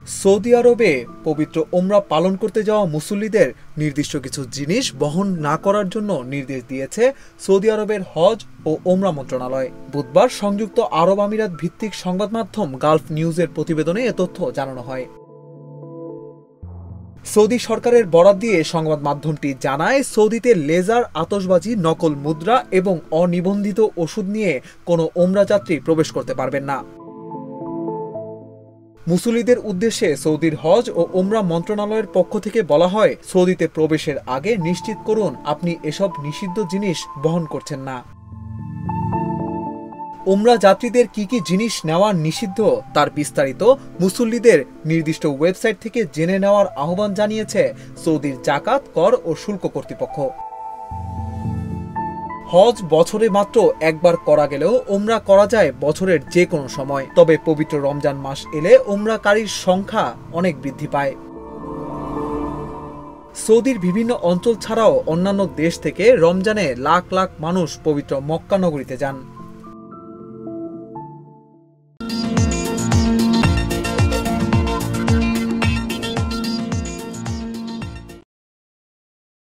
Saudi আরবে পবিত্র ওমরা পালন করতে যাওয়া মুসল্লিদের নির্দিষ্ট কিছু জিনিস বহন না করার জন্য নির্দেশ দিয়েছে সৌদি আরবের হজ ও ওমরা মন্ত্রণালয়। বুধবার সংযুক্ত আরব আমিরাত ভিত্তিক সংবাদ মাধ্যম গালফ নিউজের প্রতিবেদনে এ তথ্য জানানো হয়। সৌদি সরকারের বরাত দিয়ে সংবাদ মাধ্যমটি জানায়, সৌদিতে লেজার, আতশবাজি, নকল মুদ্রা এবং অনিবন্ধিত ওষুধ নিয়ে কোনো ওমরা যাত্রী প্রবেশ করতে পারবেন না। মুসল্লিদের উদ্দেশ্যে সৌদির হজ ও ওমরা মন্ত্রণালয়ের পক্ষ থেকে বলা হয়, সৌদিতে প্রবেশের আগে নিশ্চিত করুন আপনি এসব নিষিদ্ধ জিনিস বহন করছেন না। ওমরা যাত্রীদের কি কি জিনিস নেওয়া নিষিদ্ধ তার বিস্তারিত মুসল্লিদের নির্দিষ্ট ওয়েবসাইট থেকে জেনে নেওয়ার আহ্বান জানিয়েছে সৌদির জাকাত, কর ও শুল্ক কর্তৃপক্ষ। হজ বছরে মাত্র একবার করা গেলেও ওমরা করা যায় বছরের যে কোনো সময়। তবে পবিত্র রমজান মাস এলে ওমরাকারীর সংখ্যা অনেক বৃদ্ধি পায়। সৌদির বিভিন্ন অঞ্চল ছাড়াও অন্যান্য দেশ থেকে রমজানে লাখ লাখ মানুষ পবিত্র মক্কা নগরীতে যান।